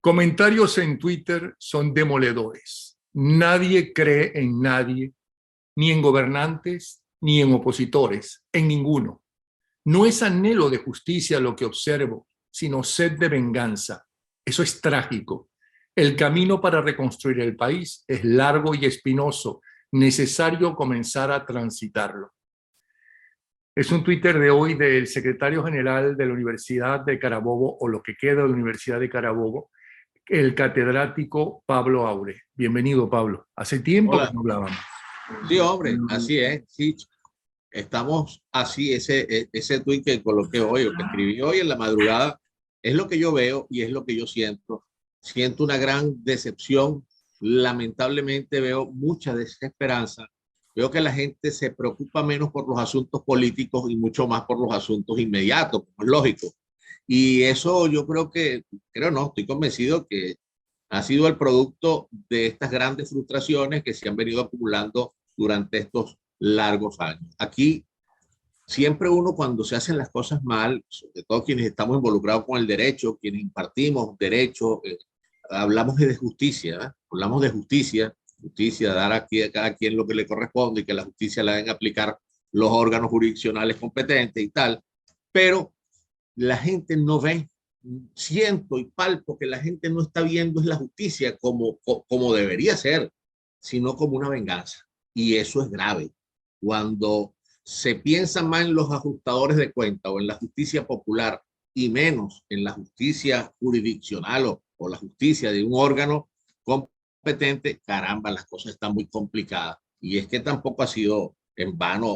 Comentarios en Twitter son demoledores. Nadie cree en nadie, ni en gobernantes, ni en opositores, en ninguno. No es anhelo de justicia lo que observo, sino sed de venganza. Eso es trágico. El camino para reconstruir el país es largo y espinoso, necesario comenzar a transitarlo. Es un Twitter de hoy del secretario general de la Universidad de Carabobo, o lo que queda de la Universidad de Carabobo, el catedrático Pablo Aure. Bienvenido, Pablo. Hace tiempo que Hola. no hablábamos. Sí, hombre, así es. Sí, estamos así. Ese tweet que coloqué hoy o que escribí hoy en la madrugada es lo que yo veo y es lo que yo siento. Siento una gran decepción. Lamentablemente veo mucha desesperanza. Veo que la gente se preocupa menos por los asuntos políticos y mucho más por los asuntos inmediatos, como es lógico. Y eso yo creo no, estoy convencido que ha sido el producto de estas grandes frustraciones que se han venido acumulando durante estos largos años. Aquí siempre uno cuando se hacen las cosas mal, sobre todo quienes estamos involucrados con el derecho, quienes impartimos derecho, hablamos de justicia, ¿eh? Hablamos de justicia, justicia, dar aquí a cada quien lo que le corresponde y que la justicia la deben aplicar los órganos jurisdiccionales competentes y tal, pero la gente no ve, siento y palpo que la gente no está viendo es la justicia como debería ser, sino como una venganza. Y eso es grave. Cuando se piensa más en los ajustadores de cuenta o en la justicia popular y menos en la justicia jurisdiccional o la justicia de un órgano competente, caramba, las cosas están muy complicadas. Y es que tampoco ha sido en vano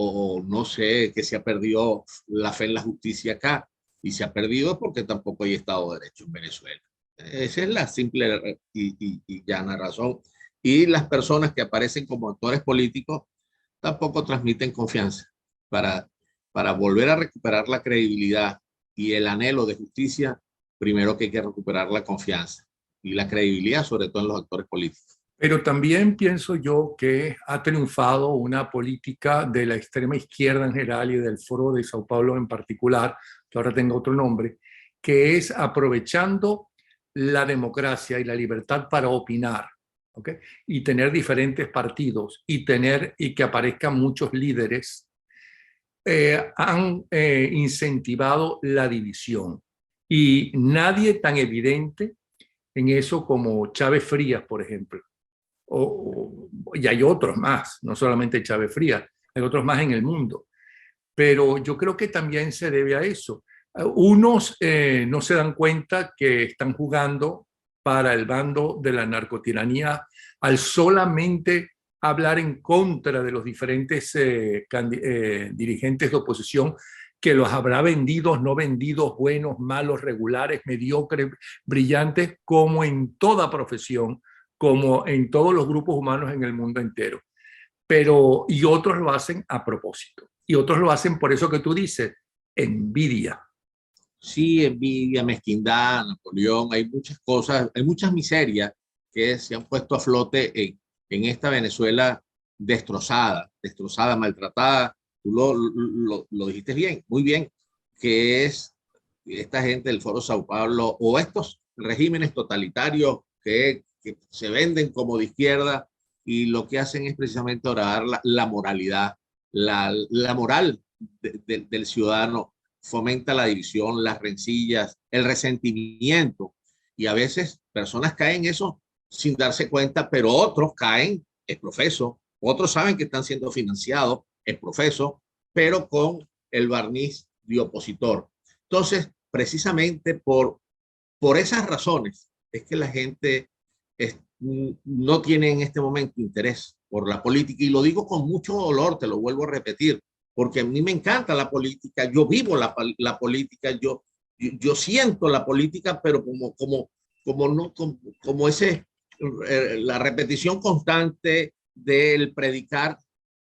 o no sé, que se ha perdido la fe en la justicia acá y se ha perdido porque tampoco hay Estado de Derecho en Venezuela. Esa es la simple y llana razón. Y las personas que aparecen como actores políticos tampoco transmiten confianza para, para volver a recuperar la credibilidad y el anhelo de justicia. Primero que hay que recuperar la confianza y la credibilidad, sobre todo en los actores políticos. Pero también pienso yo que ha triunfado una política de la extrema izquierda en general y del Foro de Sao Paulo en particular, que ahora tenga otro nombre, que es aprovechando la democracia y la libertad para opinar, ¿ok? Y tener diferentes partidos y que aparezcan muchos líderes, han incentivado la división. Y nadie tan evidente en eso como Chávez Frías, por ejemplo. Y hay otros más, no solamente Chávez Frías, hay otros más en el mundo. Pero yo creo que también se debe a eso. Unos no se dan cuenta que están jugando para el bando de la narcotiranía al solamente hablar en contra de los diferentes dirigentes de oposición, que los habrá vendidos, no vendidos, buenos, malos, regulares, mediocres, brillantes, como en toda profesión, como en todos los grupos humanos en el mundo entero. Pero, y otros lo hacen a propósito. Y otros lo hacen por eso que tú dices, envidia. Sí, envidia, mezquindad, Napoleón, hay muchas cosas, hay muchas miserias que se han puesto a flote en esta Venezuela destrozada, maltratada. Tú lo dijiste bien, muy bien, que es esta gente del Foro Sao Paulo o estos regímenes totalitarios que se venden como de izquierda y lo que hacen es precisamente orar la moralidad, la moral del ciudadano, fomenta la división, las rencillas, el resentimiento. Y a veces personas caen en eso sin darse cuenta, pero otros caen, es profeso, otros saben que están siendo financiados, es profeso, pero con el barniz de opositor. Entonces, precisamente por esas razones es que la gente no tiene en este momento interés por la política, y lo digo con mucho dolor, te lo vuelvo a repetir, porque a mí me encanta la política, yo vivo la política, yo siento la política, pero como ese, la repetición constante del predicar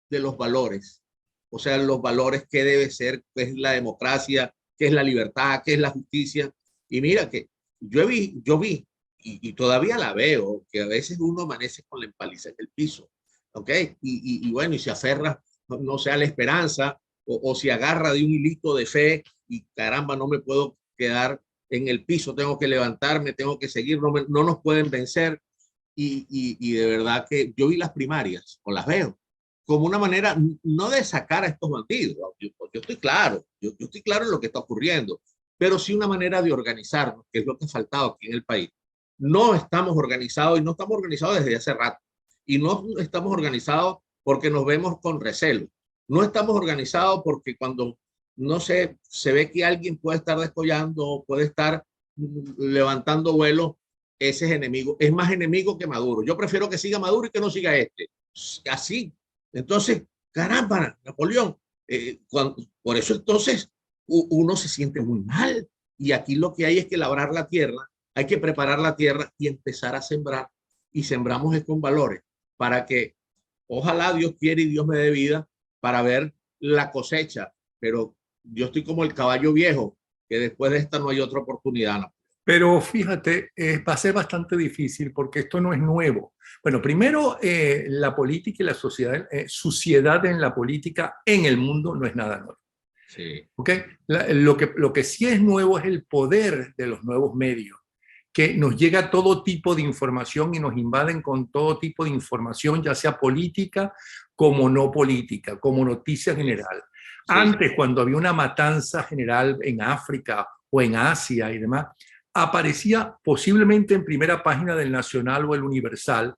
de los valores, o sea, los valores que debe ser, que es la democracia, que es la libertad, que es la justicia. Y mira que yo vi y todavía la veo, que a veces uno amanece con la empaliza en el piso, ¿ok? Y bueno, y se aferra, no sea la esperanza, o se agarra de un hilito de fe y caramba, no me puedo quedar en el piso, tengo que levantarme, tengo que seguir, no nos pueden vencer. Y de verdad que yo vi las primarias, o las veo, como una manera no de sacar a estos bandidos. Yo estoy claro, yo estoy claro en lo que está ocurriendo, pero sí una manera de organizarnos, que es lo que ha faltado aquí en el país. No estamos organizados y no estamos organizados desde hace rato. Y no estamos organizados porque nos vemos con recelo. No estamos organizados porque cuando, no sé, se ve que alguien puede estar descollando, puede estar levantando vuelo, ese es enemigo, es más enemigo que Maduro. Yo prefiero que siga Maduro y que no siga este. Así. Entonces, caramba, Napoleón. Por eso entonces uno se siente muy mal. Y aquí lo que hay es que labrar la tierra, hay que preparar la tierra y empezar a sembrar. Y sembramos con valores para que ojalá Dios quiere y Dios me dé vida para ver la cosecha. Pero yo estoy como el caballo viejo, que después de esta no hay otra oportunidad, ¿no? Pero fíjate, va a ser bastante difícil porque esto no es nuevo. Bueno, primero, la política y la sociedad, suciedad en la política en el mundo no es nada nuevo. Sí. ¿Okay? Lo que sí es nuevo es el poder de los nuevos medios, que nos llega todo tipo de información y nos invaden con todo tipo de información, ya sea política como no política, como noticia general. Antes, cuando había una matanza general en África o en Asia y demás, aparecía posiblemente en primera página del Nacional o el Universal,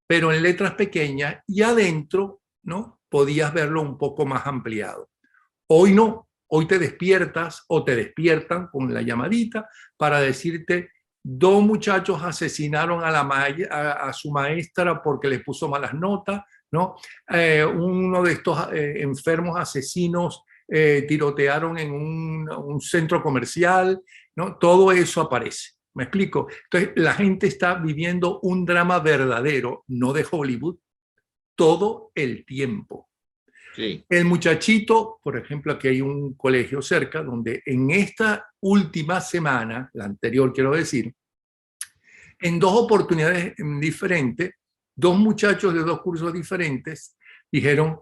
pero en letras pequeñas y adentro, ¿no? Podías verlo un poco más ampliado. Hoy no, hoy te despiertas o te despiertan con la llamadita para decirte: dos muchachos asesinaron a su maestra porque le puso malas notas, ¿no? Uno de estos enfermos asesinos tirotearon en un centro comercial, ¿no? Todo eso aparece. ¿Me explico? Entonces, la gente está viviendo un drama verdadero, no de Hollywood, todo el tiempo. Sí. El muchachito, por ejemplo, aquí hay un colegio cerca donde en esta última semana, la anterior quiero decir, en dos oportunidades diferentes, dos muchachos de dos cursos diferentes dijeron: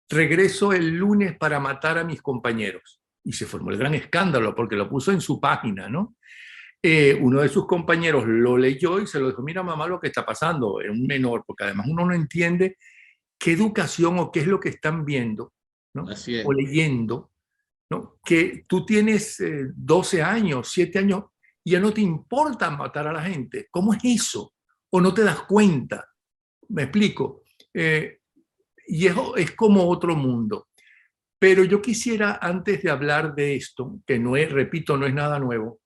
regreso el lunes para matar a mis compañeros. Y se formó el gran escándalo porque lo puso en su página, ¿no? Uno de sus compañeros lo leyó y se lo dijo: mira, mamá, lo que está pasando. Es un menor, porque además uno no entiende qué educación o qué es lo que están viendo, ¿no? Así es. O leyendo, ¿no? Que tú tienes 12 años, 7 años, y ya no te importa matar a la gente. ¿Cómo es eso? ¿O no te das cuenta? ¿Me explico? Y eso es como otro mundo. Pero yo quisiera, antes de hablar de esto, que no es, repito, no es nada nuevo,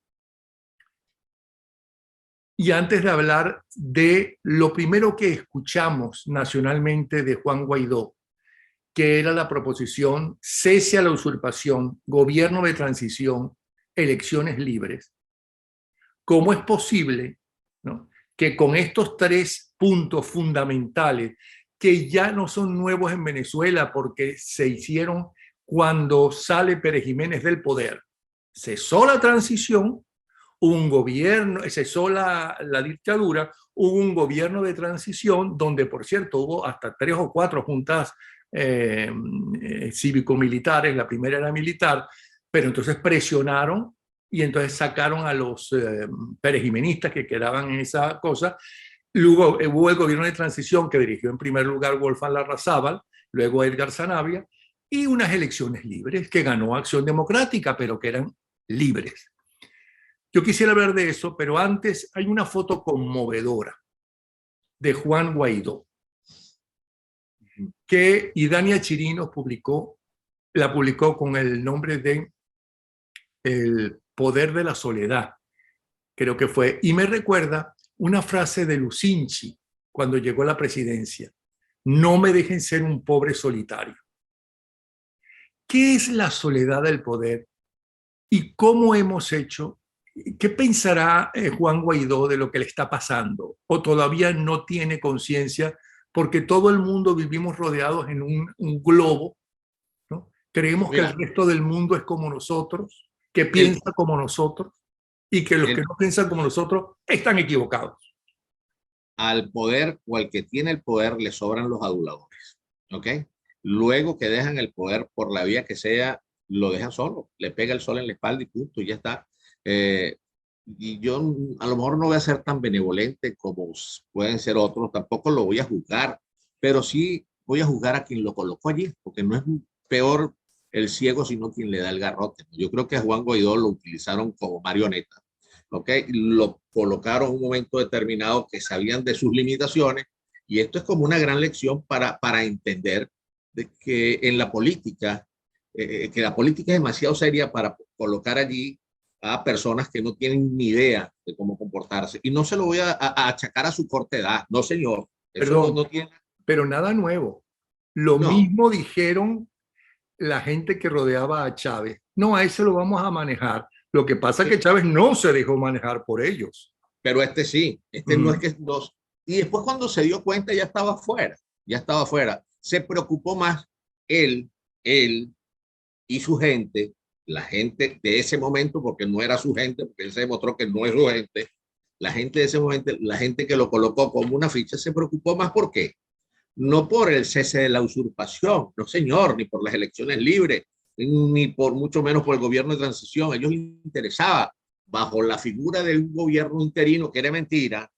y antes de hablar de lo primero que escuchamos nacionalmente de Juan Guaidó, que era la proposición cese a la usurpación, gobierno de transición, elecciones libres. ¿Cómo es posible, ¿no?, que con estos tres puntos fundamentales, que ya no son nuevos en Venezuela porque se hicieron cuando sale Pérez Jiménez del poder, cesó la transición, hubo un gobierno, cesó la dictadura, hubo un gobierno de transición donde, por cierto, hubo hasta 3 o 4 juntas cívico-militares, la primera era militar, pero entonces presionaron y entonces sacaron a los perejimenistas que quedaban en esa cosa. Luego hubo el gobierno de transición que dirigió en primer lugar Wolfgang Larrazábal, luego Edgar Zanabria, y unas elecciones libres que ganó Acción Democrática, pero que eran libres. Yo quisiera hablar de eso, pero antes hay una foto conmovedora de Juan Guaidó que Idania Chirinos la publicó con el nombre de El poder de la soledad, creo que fue, y me recuerda una frase de Lucinchi cuando llegó a la presidencia: no me dejen ser un pobre solitario. ¿Qué es la soledad del poder y cómo hemos hecho? ¿Qué pensará Juan Guaidó de lo que le está pasando? ¿O todavía no tiene conciencia? Porque todo el mundo vivimos rodeados en un globo, ¿no? Creemos que el Mira, resto del mundo es como nosotros, que el, piensa como nosotros, y que los que el, no piensan como nosotros están equivocados. al poder o al que tiene el poder le sobran los aduladores. ¿Ok? Luego que dejan el poder por la vía que sea, lo dejan solo, le pega el sol en la espalda y punto, y ya está. y yo a lo mejor no voy a ser tan benevolente como pueden ser otros, tampoco lo voy a juzgar, pero sí voy a juzgar a quien lo colocó allí, porque no es peor el ciego, sino quien le da el garrote. Yo creo que a Juan Guaidó lo utilizaron como marioneta, ¿ok? Lo colocaron en un momento determinado que sabían de sus limitaciones, y esto es como una gran lección para entender de que en la política, que la política es demasiado seria para colocar allí a personas que no tienen ni idea de cómo comportarse. Y no se lo voy a achacar a su corta edad, no señor, eso no, Perdón, no tiene, pero nada nuevo. Lo no, mismo dijeron la gente que rodeaba a Chávez. No, a ese lo vamos a manejar. Lo que pasa es que sí, Chávez no se dejó manejar por ellos. pero este sí, este no es Mm. que dos. Y después cuando se dio cuenta ya estaba fuera, ya estaba fuera. Se preocupó más él, él y su gente, la gente de ese momento, porque no era su gente, porque él se demostró que no es su gente, la gente de ese momento, la gente que lo colocó como una ficha, se preocupó más por qué. No por el cese de la usurpación, no señor, ni por las elecciones libres, ni por mucho menos por el gobierno de transición. A ellos les interesaba, bajo la figura de un gobierno interino que era mentira,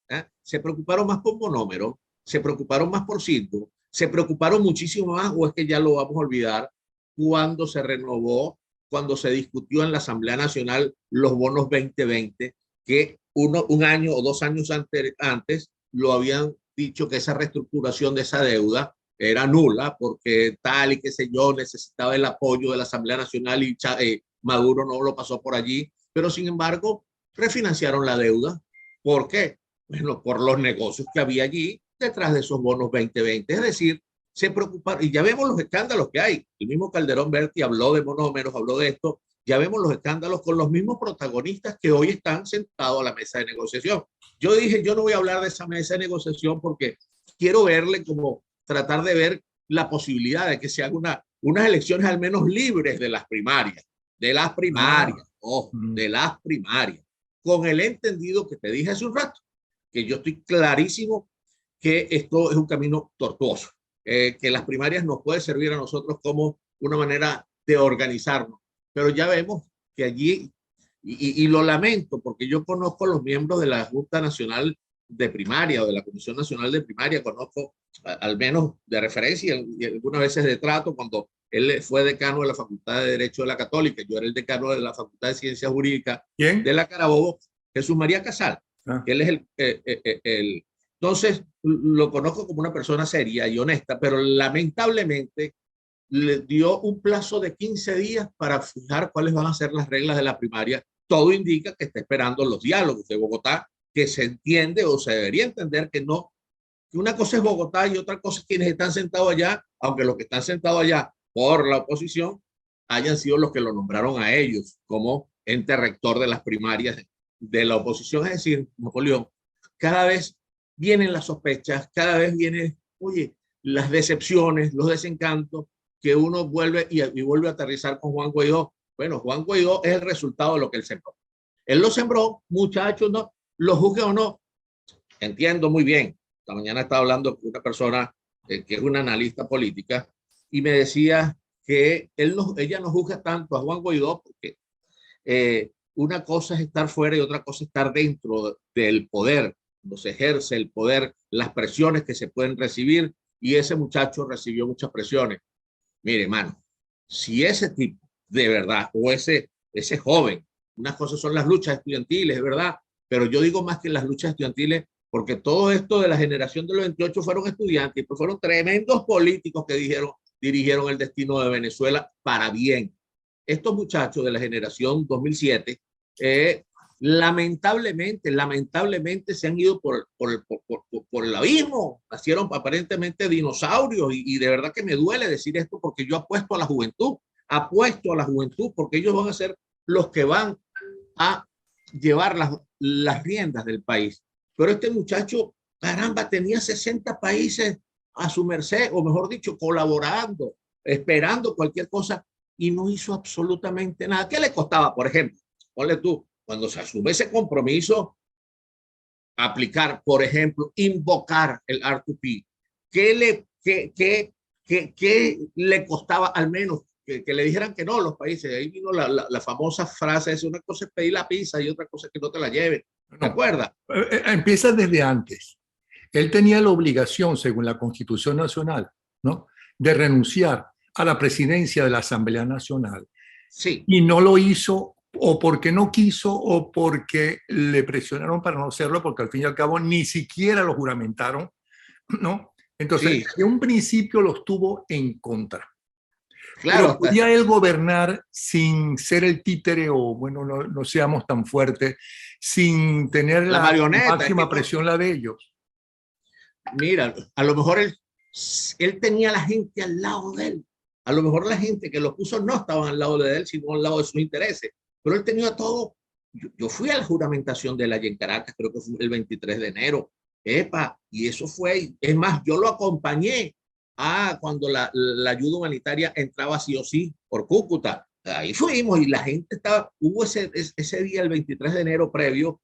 se preocuparon más por monómero, se preocuparon más por Citgo, se preocuparon muchísimo más, o es que ya lo vamos a olvidar, cuando se renovó, cuando se discutió en la Asamblea Nacional los bonos 2020, que un año o 2 años antes lo habían dicho que esa reestructuración de esa deuda era nula porque tal y qué sé yo, necesitaba el apoyo de la Asamblea Nacional y Maduro no lo pasó por allí, pero sin embargo refinanciaron la deuda. ¿Por qué? Bueno, por los negocios que había allí detrás de esos bonos 2020. Es decir, se preocuparon, y ya vemos los escándalos que hay. El mismo Calderón Berti habló de monómeros, habló de esto, ya vemos los escándalos con los mismos protagonistas que hoy están sentados a la mesa de negociación. Yo dije, yo no voy a hablar de esa mesa de negociación porque quiero verle como tratar de ver la posibilidad de que se haga unas elecciones al menos libres Ah, de las primarias, con el entendido que te dije hace un rato, que yo estoy clarísimo que esto es un camino tortuoso, que las primarias nos puede servir a nosotros como una manera de organizarnos, pero ya vemos que allí y lo lamento porque yo conozco a los miembros de la Junta Nacional de Primaria o de la Comisión Nacional de Primaria, conozco al menos de referencia y algunas veces de trato cuando él fue decano de la Facultad de Derecho de la Católica, yo era el decano de la Facultad de Ciencias Jurídicas de ¿quién? la Carabobo, Jesús María Casal, Ah, que él es el entonces lo conozco como una persona seria y honesta, pero lamentablemente le dio un plazo de 15 días para fijar cuáles van a ser las reglas de la primaria. Todo indica que está esperando los diálogos de Bogotá, que se entiende o se debería entender que no, que una cosa es Bogotá y otra cosa es quienes están sentados allá, aunque los que están sentados allá por la oposición hayan sido los que lo nombraron a ellos como ente rector de las primarias de la oposición. Es decir, Napoleón, cada vez vienen las sospechas, cada vez vienen, oye, las decepciones, los desencantos, que uno vuelve y vuelve a aterrizar con Juan Guaidó. Bueno, Juan Guaidó es el resultado de lo que él sembró. Él lo sembró, muchachos, no, lo juzgue o no, entiendo muy bien. Esta mañana estaba hablando con una persona que es una analista política y me decía que ella no juzga tanto a Juan Guaidó porque una cosa es estar fuera y otra cosa es estar dentro del poder, cuando se ejerce el poder, las presiones que se pueden recibir, y ese muchacho recibió muchas presiones. Mire, hermano, si ese tipo de verdad, o ese joven, unas cosas son las luchas estudiantiles, es verdad, pero yo digo más que las luchas estudiantiles, porque todo esto de la generación de los 28 fueron estudiantes, pues fueron tremendos políticos que dirigieron el destino de Venezuela para bien. Estos muchachos de la generación 2007, lamentablemente se han ido por el abismo, nacieron aparentemente dinosaurios y de verdad que me duele decir esto porque yo apuesto a la juventud porque ellos van a ser los que van a llevar las riendas del país. Pero este muchacho, caramba, tenía 60 países a su merced, o mejor dicho, colaborando, esperando cualquier cosa y no hizo absolutamente nada. ¿Qué le costaba, por ejemplo? Ponle tú, cuando se asume ese compromiso, aplicar, por ejemplo, invocar el R2P. ¿Qué le costaba al menos que le dijeran que no los países. Ahí vino la famosa frase, es una cosa es pedir la pizza y otra cosa es que no te la lleven. ¿Te No, acuerdas? empieza desde antes. Él tenía la obligación, según la Constitución Nacional, ¿no?, de renunciar a la presidencia de la Asamblea Nacional. Sí. Y no lo hizo o porque no quiso o porque le presionaron para no hacerlo, porque al fin y al cabo ni siquiera lo juramentaron, ¿no? Entonces, Sí, de un principio lo estuvo en contra. Pero claro. podía él gobernar sin ser el títere o, bueno, no seamos tan fuertes, sin tener La la marioneta, es que máxima presión la de ellos. mira, a lo mejor él tenía a la gente al lado de él. A lo mejor la gente que lo puso no estaban al lado de él, sino al lado de sus intereses. Pero él tenía todo. Yo fui a la juramentación de él allá en Caracas, creo que fue el 23 de enero. Epa, y eso fue, es más, yo lo acompañé a cuando la ayuda humanitaria entraba sí o sí por Cúcuta. Ahí fuimos y la gente estaba, hubo ese día, el 23 de enero previo,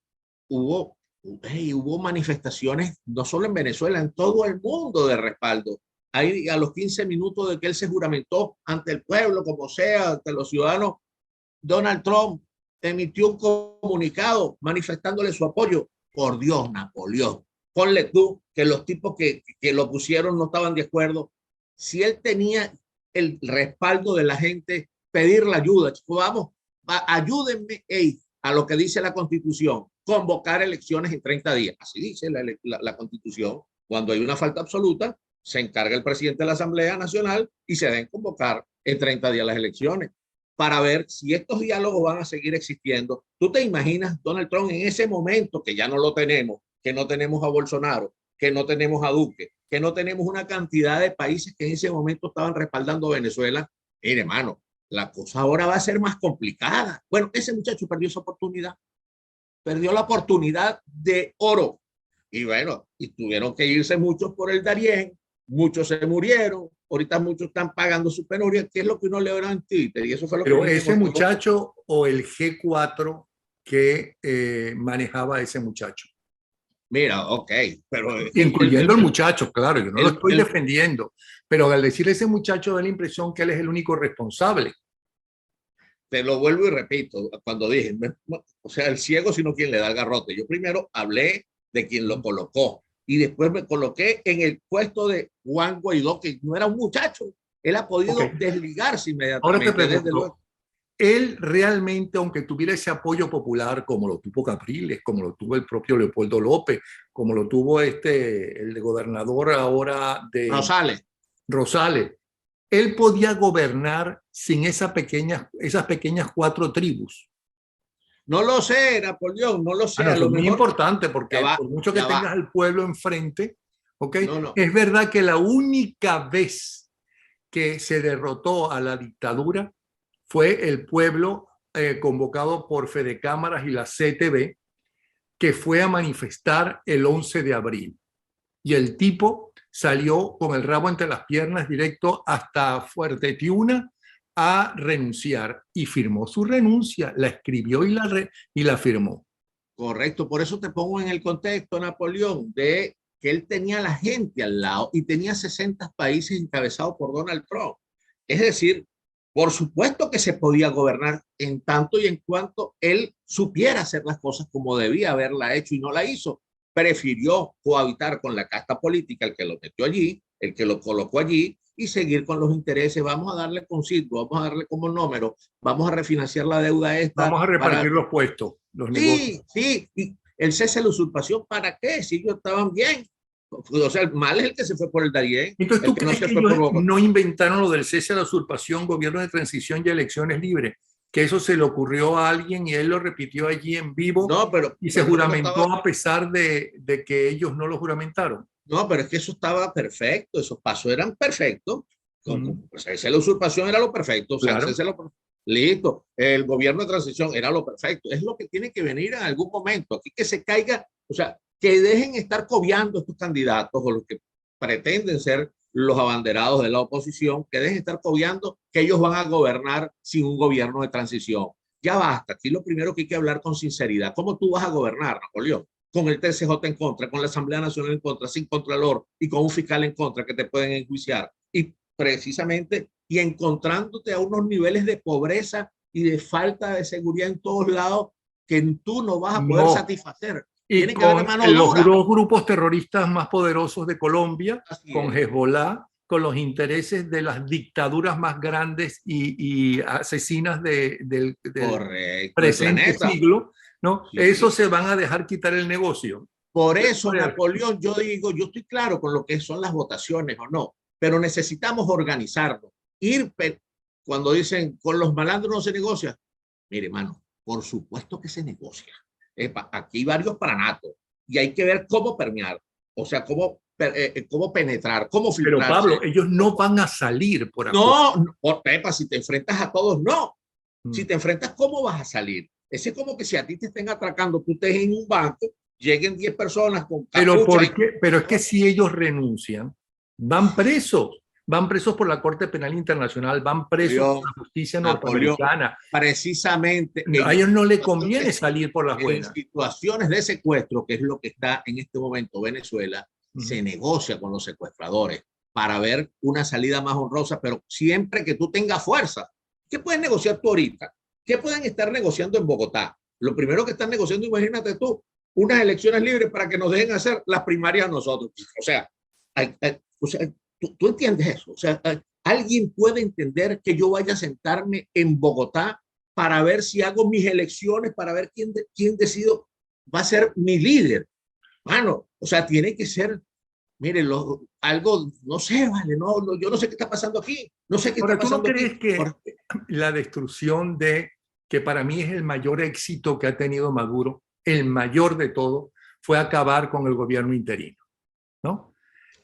hubo, hubo manifestaciones, no solo en Venezuela, en todo el mundo de respaldo. Ahí a los 15 minutos de que él se juramentó ante el pueblo, como sea, ante los ciudadanos, Donald Trump emitió un comunicado manifestándole su apoyo. Por Dios, Napoleón, ponle tú que los tipos que lo pusieron no estaban de acuerdo. Si él tenía el respaldo de la gente, pedir la ayuda, vamos, ayúdenme a lo que dice la Constitución, convocar elecciones en 30 días. Así dice la Constitución. Cuando hay una falta absoluta, se encarga el presidente de la Asamblea Nacional y se deben convocar en 30 días las elecciones para ver si estos diálogos van a seguir existiendo. ¿Tú te imaginas Donald Trump en ese momento, que ya no lo tenemos, que no tenemos a Bolsonaro, que no tenemos a Duque, que no tenemos una cantidad de países que en ese momento estaban respaldando a Venezuela? Mire, hermano, la cosa ahora va a ser más complicada. Bueno, ese muchacho perdió esa oportunidad, perdió la oportunidad de oro. Y bueno, y tuvieron que irse muchos por el Darién, muchos se murieron, ahorita muchos están pagando su penuria, que es lo que uno le ora en Twitter, y eso fue lo que Pero me ese mostró. muchacho o el G4 que manejaba ese muchacho. Mira, ok, pero Incluyendo el muchacho, claro, yo no lo estoy el, defendiendo, pero al decir ese muchacho da la impresión que él es el único responsable. te lo vuelvo y repito, cuando dije, o sea, el ciego sino quien le da el garrote. Yo primero hablé de quien lo colocó y después me coloqué en el puesto de Juan Guaidó, que no era un muchacho. Él ha podido Okay. desligarse Ahora te inmediatamente, desde luego. pregunto, él realmente, aunque tuviera ese apoyo popular, como lo tuvo Capriles, como lo tuvo el propio Leopoldo López, como lo tuvo el gobernador ahora de Rosales. Rosales, él podía gobernar sin esas pequeñas 4 tribus. No lo sé, Napoleón, no lo sé. No, A eso lo es muy mejor, importante ya porque va, por mucho que ya tengas va. al pueblo enfrente, ¿ok? No, no. Es verdad que la única vez que se derrotó a la dictadura fue el pueblo convocado por Fede Cámaras y la CTV, que fue a manifestar el 11 de abril. Y el tipo salió con el rabo entre las piernas directo hasta Fuerte Tiuna a renunciar y firmó su renuncia, la escribió y la firmó. Correcto, por eso te pongo en el contexto, Napoleón, de que él tenía a la gente al lado y tenía 60 países encabezados por Donald Trump. Es decir, por supuesto que se podía gobernar en tanto y en cuanto él supiera hacer las cosas como debía haberla hecho y no la hizo. Prefirió cohabitar con la casta política, el que lo metió allí, el que lo colocó allí, y seguir con los intereses. Vamos a darle con Silvio, vamos a darle como número, vamos a refinanciar la deuda esta Vamos a para... repartir los puestos, los negocios. Sí, sí, y el cese de la usurpación, ¿para qué? Si ellos estaban bien. O sea, el mal es el que se fue por el Darién, Entonces, el ¿tú que no crees se que fue ellos por Bogotá. no inventaron lo del cese a la usurpación, gobierno de transición y elecciones libres? Que eso se le ocurrió a alguien y él lo repitió allí en vivo No, y se pero eso juramentó estaba, a pesar de que ellos no lo juramentaron. no, pero es que eso estaba perfecto, esos pasos eran perfectos. Mm, Pues, la usurpación era lo perfecto, o sea, el claro. cese listo, el gobierno de transición era lo perfecto, es lo que tiene que venir en algún momento, aquí que se caiga, o sea, que dejen estar cobiando estos candidatos o los que pretenden ser los abanderados de la oposición, que dejen estar cobiando que ellos van a gobernar sin un gobierno de transición. Ya basta, aquí lo primero que hay que hablar con sinceridad, ¿cómo tú vas a gobernar, Napoleón? Con el TCJ en contra, con la Asamblea Nacional en contra, sin contralor y con un fiscal en contra que te pueden enjuiciar. Y precisamente y encontrándote a unos niveles de pobreza y de falta de seguridad en todos lados que tú no vas a poder satisfacer. Y tiene que haber con mano los dura. dos grupos terroristas más poderosos de Colombia, Así con es. Hezbollah, con los intereses de las dictaduras más grandes y asesinas del Correcto, el presente planeta. siglo, ¿no? Sí. Eso se van a dejar quitar el negocio. Por eso, Napoleón, yo digo, yo estoy claro con lo que son las votaciones o no, pero necesitamos organizarnos. Cuando dicen, con los malandros no se negocia. Mire, hermano, por supuesto que se negocia. Aquí hay varios pranatos y hay que ver cómo permear, o sea, cómo penetrar, cómo filtrarse. Pero Pablo, ellos no van a salir por afuera. No, Pepa, si te enfrentas a todos, no. Si te enfrentas, ¿cómo vas a salir? Ese es como que si a ti te estén atracando, tú estés en un banco, lleguen 10 personas con capucha. Pero es que si ellos renuncian, van presos por la Corte Penal Internacional, van presos por la justicia norteamericana. Precisamente. A ellos no les conviene salir por las buenas. En situaciones de secuestro, que es lo que está en este momento Venezuela, se negocia con los secuestradores para ver una salida más honrosa, pero siempre que tú tengas fuerza. ¿Qué puedes negociar tú ahorita? ¿Qué pueden estar negociando en Bogotá? Lo primero que están negociando, imagínate tú, unas elecciones libres para que nos dejen hacer las primarias a nosotros. O sea, ¿tú entiendes eso? O sea, ¿alguien puede entender que yo vaya a sentarme en Bogotá para ver si hago mis elecciones, para ver quién decido va a ser mi líder? Mano, o sea, tiene que ser, mire, algo, no sé, vale, yo no sé qué está pasando aquí. No sé qué está pasando. ¿Tú no crees que la destrucción que para mí es el mayor éxito que ha tenido Maduro, el mayor de todo, fue acabar con el gobierno interino, ¿no?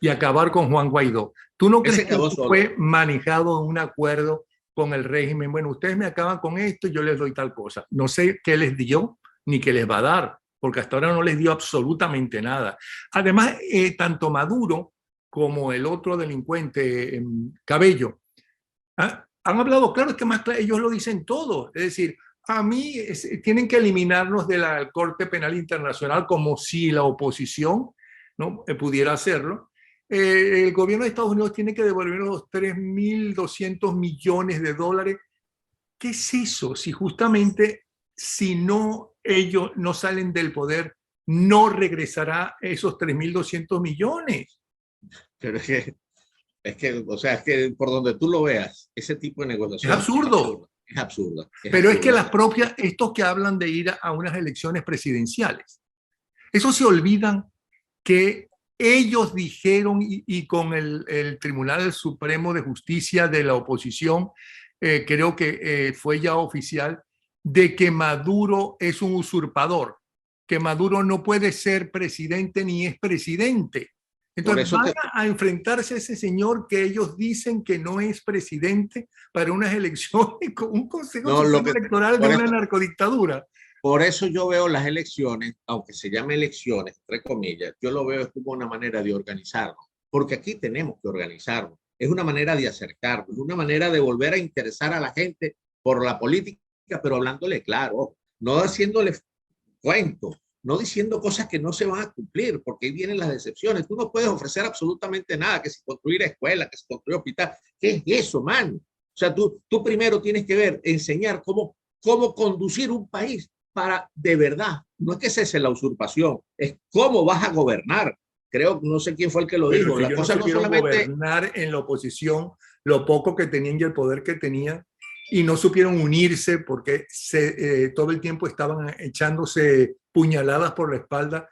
Y acabar con Juan Guaidó? ¿Tú no crees que fue manejado en un acuerdo con el régimen? Bueno, ustedes me acaban con esto y yo les doy tal cosa. No sé qué les dio ni qué les va a dar, porque hasta ahora no les dio absolutamente nada. Además, tanto Maduro como el otro delincuente, Cabello, han hablado claro, es que más claro, ellos lo dicen todo. Es decir, a mí tienen que eliminarnos de la Corte Penal Internacional como si la oposición, ¿no? Pudiera hacerlo. El gobierno de Estados Unidos tiene que devolver los 3.200 millones de dólares. ¿Qué es eso? Si justamente, si no ellos no salen del poder, no regresará esos 3.200 millones. Pero o sea, es que por donde tú lo veas, ese tipo de negociación es absurdo. Es absurdo. Pero es que estos que hablan de ir a unas elecciones presidenciales, esos se olvidan que ellos dijeron, y con el Tribunal Supremo de Justicia de la oposición, creo que fue ya oficial, de que Maduro es un usurpador, que Maduro no puede ser presidente ni es presidente. Entonces van a enfrentarse a ese señor que ellos dicen que no es presidente para unas elecciones con un consejo electoral de una narcodictadura. Por eso yo veo las elecciones, aunque se llame elecciones, entre comillas, yo lo veo como una manera de organizarnos, porque aquí tenemos que organizarnos. Es una manera de acercarnos, es una manera de volver a interesar a la gente por la política, pero hablándole claro, no haciéndole cuentos, no diciendo cosas que no se van a cumplir, porque ahí vienen las decepciones. Tú no puedes ofrecer absolutamente nada, que si construir escuela, que si construir hospital. ¿Qué es eso, man? O sea, tú primero tienes que enseñar cómo conducir un país para, de verdad, no es que cese la usurpación, es cómo vas a gobernar. Creo, no sé quién fue el que lo dijo. La cosa no solamente gobernar en la oposición, lo poco que tenían y el poder que tenían, y no supieron unirse porque todo el tiempo estaban echándose puñaladas por la espalda,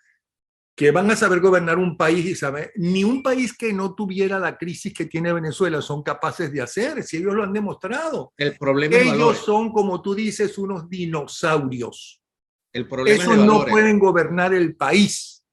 que van a saber gobernar un país y saber, ni un país que no tuviera la crisis que tiene Venezuela son capaces de hacer, si ellos lo han demostrado. El problema ellos son, como tú dices, unos dinosaurios. El problema esos no pueden gobernar el país.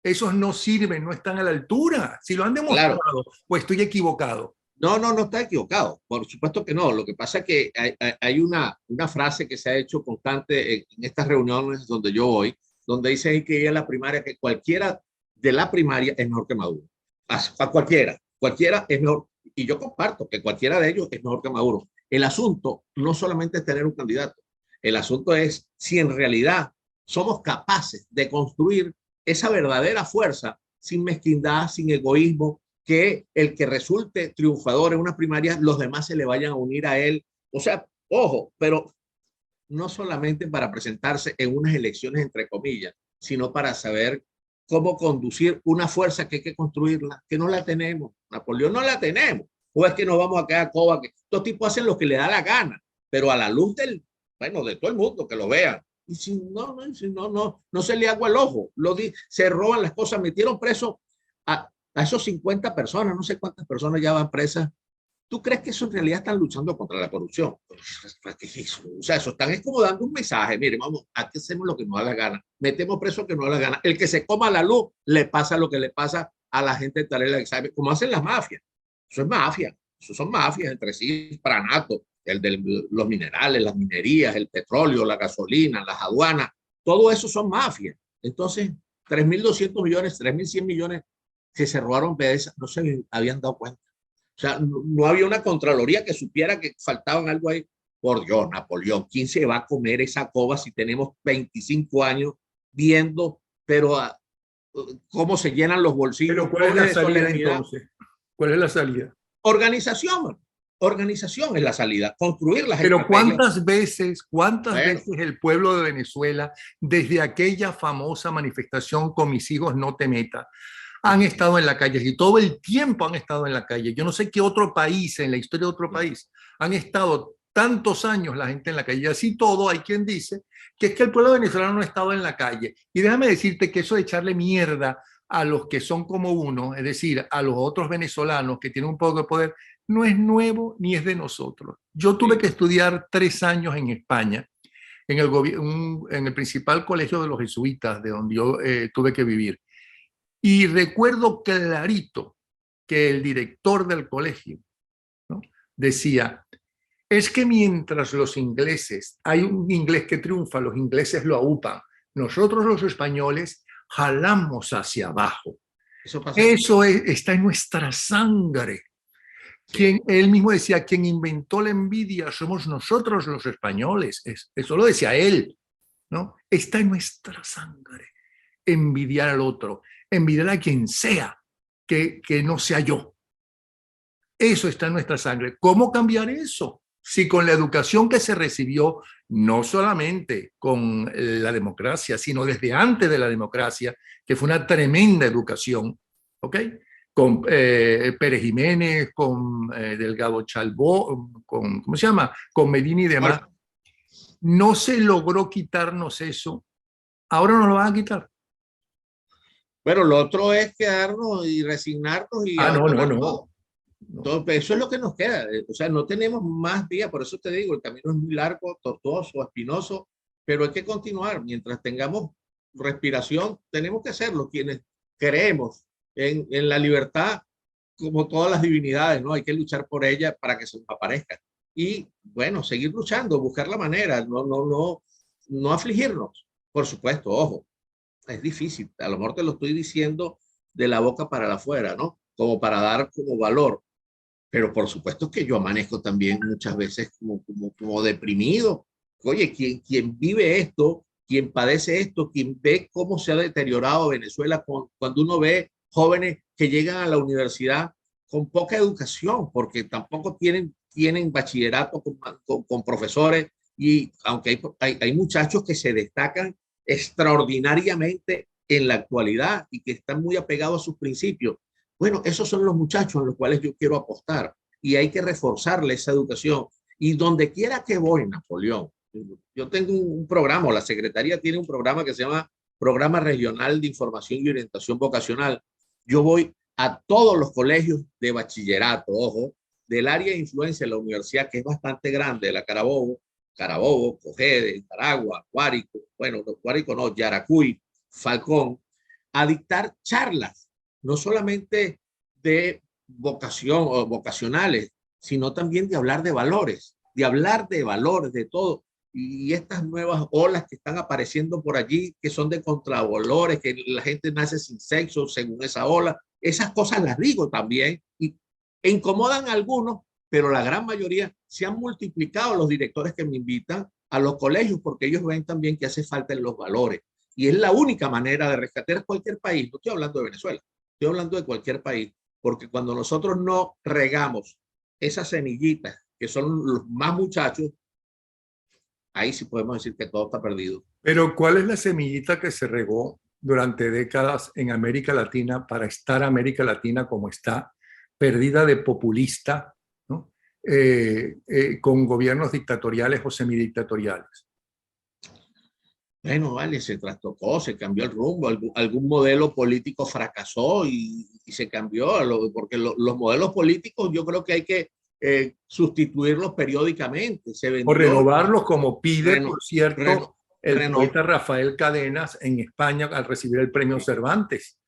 Esos no sirven, no están a la altura. Si lo han demostrado, pues estoy equivocado. No está equivocado. Por supuesto que no. Lo que pasa es que hay una frase que se ha hecho constante en estas reuniones donde yo voy, donde dicen que ella la primaria, que cualquiera de la primaria es mejor que Maduro. A cualquiera es mejor. Y yo comparto que cualquiera de ellos es mejor que Maduro. El asunto no solamente es tener un candidato. El asunto es si en realidad somos capaces de construir esa verdadera fuerza sin mezquindad, sin egoísmo, que el que resulte triunfador en una primaria, los demás se le vayan a unir a él. O sea, ojo, pero no solamente para presentarse en unas elecciones, entre comillas, sino para saber cómo conducir una fuerza que hay que construirla, que no la tenemos. Napoleón no la tenemos. O es que nos vamos a quedar coba, que estos tipos hacen lo que les da la gana, pero a la luz del, bueno, de todo el mundo que lo vean. Y si no se le agua el ojo, se roban las cosas, metieron preso a esos 50 personas, no sé cuántas personas ya van presas. ¿Tú crees que eso en realidad están luchando contra la corrupción? O sea, eso están es como dando un mensaje. Mire, vamos, aquí hacemos lo que nos da la gana. Metemos preso que nos da la gana. El que se coma la luz, le pasa lo que le pasa a la gente de Tarela, como hacen las mafias. Eso es mafia. Eso son mafias entre sí, pranato, el de los minerales, las minerías, el petróleo, la gasolina, las aduanas. Todo eso son mafias. Entonces, 3.200 millones, 3.100 millones que se robaron PDVSA, no se habían dado cuenta. O sea, no había una contraloría que supiera que faltaban algo ahí. Por Dios, Napoleón, ¿quién se va a comer esa coba si tenemos 25 años viendo, pero cómo se llenan los bolsillos? Pero ¿cuál es la salida entonces? ¿Cuál es la salida? Organización. Organización es la salida. Construir las Pero estrategias. ¿cuántas veces el pueblo de Venezuela, desde aquella famosa manifestación con mis hijos no te metas, han estado en la calle, y todo el tiempo han estado en la calle? Yo no sé qué otro país, en la historia de otro país, han estado tantos años la gente en la calle. Y así todo, hay quien dice que es que el pueblo venezolano no ha estado en la calle. Y déjame decirte que eso de echarle mierda a los que son como uno, es decir, a los otros venezolanos que tienen un poco de poder, no es nuevo ni es de nosotros. Yo tuve que estudiar 3 años en España, en el principal colegio de los jesuitas, de donde yo tuve que vivir. Y recuerdo clarito que el director del colegio, ¿no?, decía, es que mientras los ingleses, hay un inglés que triunfa, los ingleses lo aupan, nosotros los españoles jalamos hacia abajo. Eso está en nuestra sangre. Sí. Él mismo decía, quien inventó la envidia somos nosotros los españoles. Eso lo decía él, ¿no? Está en nuestra sangre envidiar al otro, envidiar a quien sea, que no sea yo. Eso está en nuestra sangre. ¿Cómo cambiar eso? Si con la educación que se recibió, no solamente con la democracia, sino desde antes de la democracia, que fue una tremenda educación, ¿ok? Con Pérez Jiménez, con Delgado Chalbó, con, ¿cómo se llama?, con Medina y demás, no se logró quitarnos eso. Ahora nos lo van a quitar. Pero lo otro es quedarnos y resignarnos y abandonar todo. Entonces, eso es lo que nos queda. O sea, no tenemos más vías. Por eso te digo, el camino es muy largo, tortuoso, espinoso, pero hay que continuar. Mientras tengamos respiración, tenemos que hacerlo. Quienes creemos en la libertad, como todas las divinidades, ¿no? Hay que luchar por ella para que se nos aparezca. Y, bueno, seguir luchando, buscar la manera, no afligirnos. Por supuesto, ojo, es difícil. A lo mejor te lo estoy diciendo de la boca para afuera, ¿no? Como para dar como valor. Pero por supuesto que yo amanezco también muchas veces como deprimido. Oye, quien vive esto, quien padece esto, quien ve cómo se ha deteriorado Venezuela, cuando uno ve jóvenes que llegan a la universidad con poca educación, porque tampoco tienen bachillerato con profesores, y aunque hay muchachos que se destacan extraordinariamente en la actualidad y que están muy apegados a sus principios. Bueno, esos son los muchachos a los cuales yo quiero apostar, y hay que reforzarle esa educación. Y donde quiera que voy, Napoleón, yo tengo un programa, la Secretaría tiene un programa que se llama Programa Regional de Información y Orientación Vocacional. Yo voy a todos los colegios de bachillerato, ojo, del área de influencia de la universidad, que es bastante grande, la Carabobo, Cogede, Taragua, Guárico, bueno, Guárico no, Yaracuy, Falcón, a dictar charlas, no solamente de vocación o vocacionales, sino también de hablar de valores, de todo. Y estas nuevas olas que están apareciendo por allí, que son de contravalores, que la gente nace sin sexo según esa ola, esas cosas las digo también, y incomodan a algunos, pero la gran mayoría se han multiplicado los directores que me invitan a los colegios, porque ellos ven también que hace falta en los valores. Y es la única manera de rescatar cualquier país. No estoy hablando de Venezuela, estoy hablando de cualquier país. porque cuando nosotros no regamos esas semillitas, que son los más muchachos, ahí sí podemos decir que todo está perdido. Pero ¿cuál es la semillita que se regó durante décadas en América Latina para estar América Latina como está, perdida de populista, ¿no? Con gobiernos dictatoriales o semidictatoriales? Bueno, vale, se trastocó, se cambió el rumbo, algún modelo político fracasó y se cambió, porque los modelos políticos yo creo que hay que sustituirlos periódicamente. Se O vendió, renovarlos como pide, reno, por cierto, reno, el reno, poeta Rafael Cadenas en España al recibir el premio Cervantes,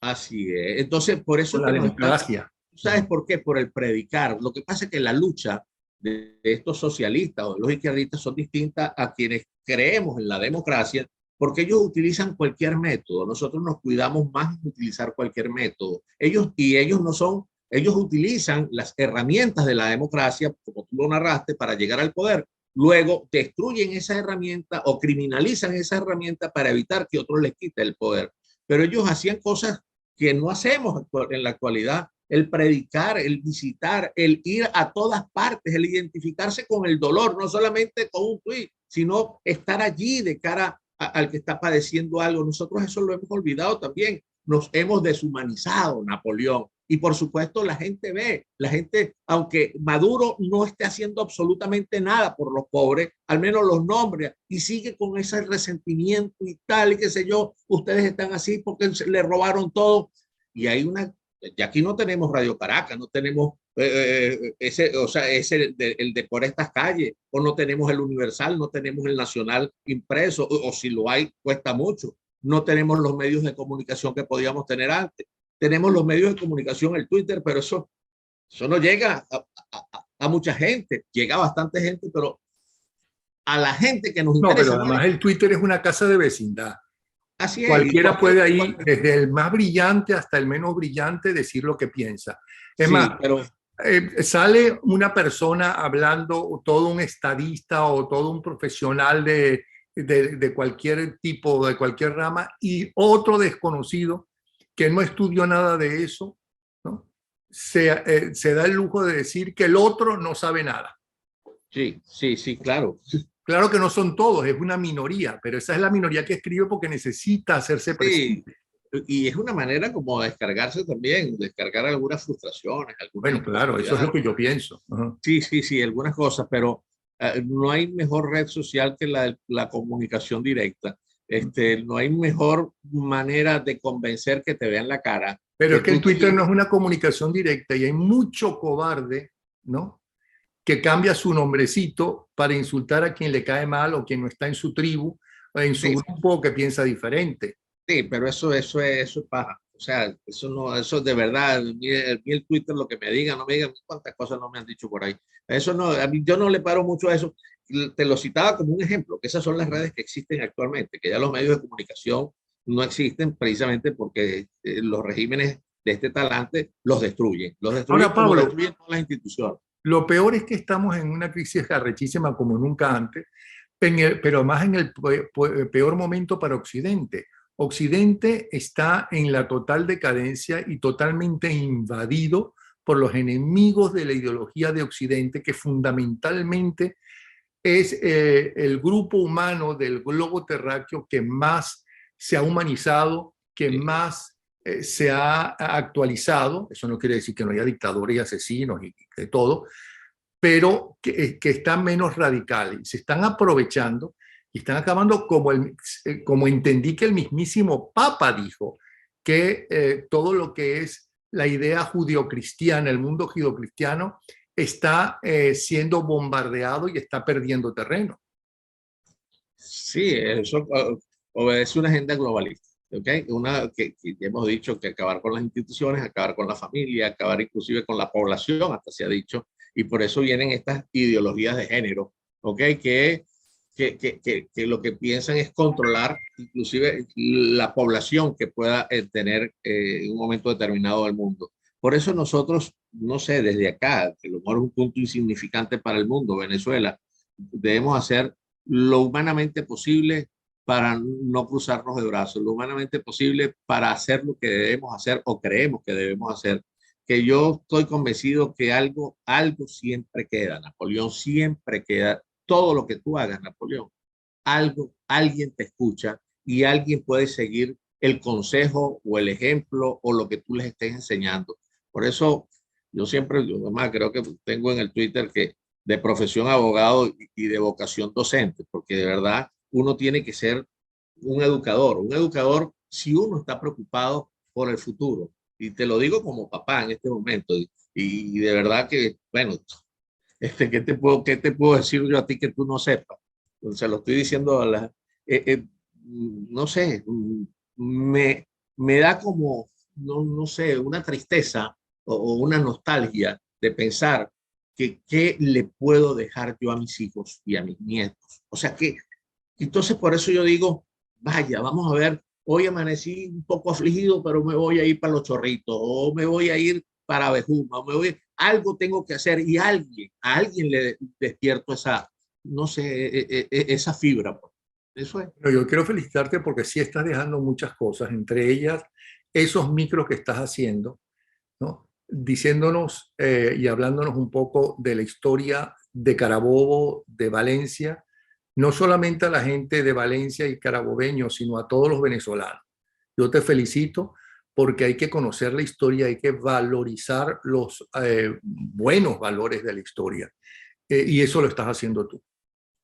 así es. Entonces, por eso con es la que nos están, democracia. ¿sabes por qué? Por el predicar. Lo que pasa es que la lucha de estos socialistas o de los izquierdistas son distintas a quienes creemos en la democracia, porque ellos utilizan cualquier método. Nosotros nos cuidamos más de utilizar cualquier método. Ellos no son, ellos utilizan las herramientas de la democracia, como tú lo narraste, para llegar al poder. Luego destruyen esa herramienta o criminalizan esa herramienta para evitar que otros les quite el poder. Pero ellos hacían cosas que no hacemos en la actualidad: el predicar, el visitar, el ir a todas partes, el identificarse con el dolor, no solamente con un tuit, sino estar allí de cara al que está padeciendo algo. Nosotros eso lo hemos olvidado también. Nos hemos deshumanizado, Napoleón. Y por supuesto la gente ve, la gente, aunque Maduro no esté haciendo absolutamente nada por los pobres, al menos los nombra y sigue con ese resentimiento y tal, y qué sé yo, ustedes están así porque le robaron todo. Y hay una, ya aquí no tenemos Radio Caracas, no tenemos ese, o sea, el de por estas calles, o no tenemos el Universal, no tenemos el Nacional impreso, o si lo hay, cuesta mucho. No tenemos los medios de comunicación que podíamos tener antes. Tenemos los medios de comunicación, el Twitter, pero eso no llega a mucha gente. Llega a bastante gente, pero a la gente que nos No, pero interesa no además le... el Twitter es una casa de vecindad. Así es, Cualquiera puede ahí, desde el más brillante hasta el menos brillante, decir lo que piensa. Es más, sí, pero sale una persona hablando, todo un estadista o todo un profesional de cualquier tipo, de cualquier rama, y otro desconocido que no estudió nada de eso, ¿no? Se da el lujo de decir que el otro no sabe nada. sí, sí, sí, claro. Claro que no son todos, es una minoría, pero esa es la minoría que escribe porque necesita hacerse Sí, presente. y es una manera como de descargarse también, descargar algunas frustraciones, algunas Bueno, claro, eso es lo incomodidades. que yo pienso. Ajá. Sí, sí, sí, algunas cosas, pero no hay mejor red social que la comunicación directa. No hay mejor manera de convencer que te vean la cara, Pero que es que el tú te Twitter no es sientes. una comunicación directa y hay mucho cobarde, ¿no? Que cambia su nombrecito para insultar a quien le cae mal o quien no está en su tribu o en su Sí, grupo o que piensa diferente. sí, pero eso es paja. O sea, eso no, eso de verdad, el Twitter lo que me digan, no me digan cuántas cosas no me han dicho por ahí. Eso no, a mí yo no le paro mucho a eso. Te lo citaba como un ejemplo, que esas son las redes que existen actualmente, que ya los medios de comunicación no existen precisamente porque los regímenes de este talante los destruyen Ahora, como Pablo, destruyen todas las instituciones. lo peor es que estamos en una crisis arrechísima como nunca antes, pero más en el peor momento para Occidente. Occidente está en la total decadencia y totalmente invadido por los enemigos de la ideología de Occidente, que fundamentalmente es el grupo humano del globo terráqueo que más se ha humanizado, que más se ha actualizado. Eso no quiere decir que no haya dictadores y asesinos y de todo, pero que están menos radicales y se están aprovechando y están acabando como entendí que el mismísimo Papa dijo, que todo lo que es la idea judio-cristiana, el mundo judio-cristiano, está siendo bombardeado y está perdiendo terreno. Sí, eso obedece una agenda globalista, ¿ok? Una que ya hemos dicho que acabar con las instituciones, acabar con la familia, acabar inclusive con la población, hasta se ha dicho, y por eso vienen estas ideologías de género, ¿ok? Que lo que piensan es controlar inclusive la población que pueda tener en un momento determinado del mundo. Por eso nosotros, no sé, desde acá, que lo mejor es un punto insignificante para el mundo, Venezuela, debemos hacer lo humanamente posible para no cruzarnos de brazos, lo humanamente posible para hacer lo que debemos hacer o creemos que debemos hacer. que yo estoy convencido que algo siempre queda, Napoleón, siempre queda. Todo lo que tú hagas, Napoleón, alguien te escucha y alguien puede seguir el consejo o el ejemplo o lo que tú les estés enseñando. Por eso yo además creo que tengo en el Twitter que de profesión abogado y de vocación docente, porque de verdad uno tiene que ser un educador si uno está preocupado por el futuro. Y te lo digo como papá en este momento. Y de verdad que, bueno, qué te puedo decir yo a ti que tú no sepas? Se lo estoy diciendo a la, no sé, me da como, no sé, una tristeza o una nostalgia de pensar que qué le puedo dejar yo a mis hijos y a mis nietos. O sea que, entonces por eso yo digo, vaya, vamos a ver, hoy amanecí un poco afligido, pero me voy a ir para Los Chorritos, o me voy a ir para Abejuma, o algo tengo que hacer y a alguien le despierto esa, no sé, esa fibra. Pues. Eso es. Pero yo quiero felicitarte porque sí estás dejando muchas cosas, entre ellas esos micros que estás haciendo, ¿no? Diciéndonos y hablándonos un poco de la historia de Carabobo, de Valencia, no solamente a la gente de Valencia y carabobeños, sino a todos los venezolanos. Yo te felicito porque hay que conocer la historia, hay que valorizar los buenos valores de la historia. Y eso lo estás haciendo tú.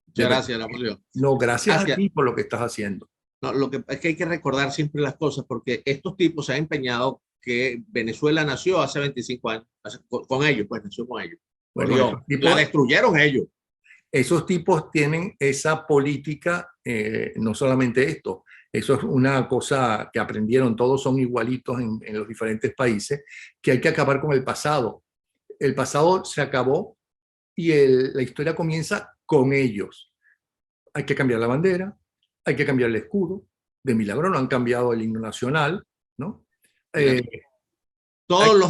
De Muchas verdad. gracias, Napoleón. No, gracias a Gracias. ti por lo que estás haciendo. No, lo que es que hay que recordar siempre las cosas porque estos tipos se han empeñado que Venezuela nació hace 25 años, con ellos, pues nació con ellos. Bueno, Murió. La destruyeron ellos. esos tipos tienen esa política, no solamente esto, eso es una cosa que aprendieron, todos son igualitos en los diferentes países, que hay que acabar con el pasado. El pasado se acabó y la historia comienza con ellos. Hay que cambiar la bandera, hay que cambiar el escudo. De milagro no han cambiado el himno nacional, ¿no? Mira, Hay, todos los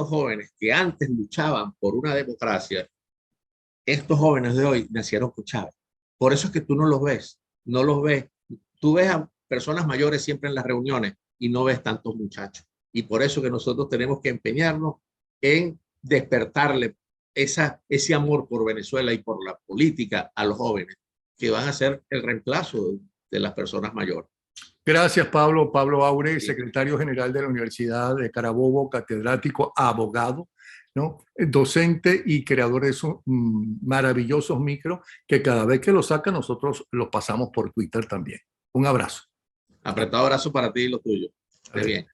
jóvenes que antes luchaban por una democracia, estos jóvenes de hoy nacieron con Chávez. Por eso es que tú no los ves, no los ves. Tú ves a personas mayores siempre en las reuniones y no ves tantos muchachos. Y por eso que nosotros tenemos que empeñarnos en despertarle ese amor por Venezuela y por la política a los jóvenes, que van a ser el reemplazo de las personas mayores. Gracias, Pablo. Pablo Aure, Sí. secretario general de la Universidad de Carabobo, catedrático, abogado, ¿no? Docente y creador de esos maravillosos micros que cada vez que los saca nosotros los pasamos por Twitter también. Un abrazo. Apretado abrazo para ti y lo tuyo. Esté bien.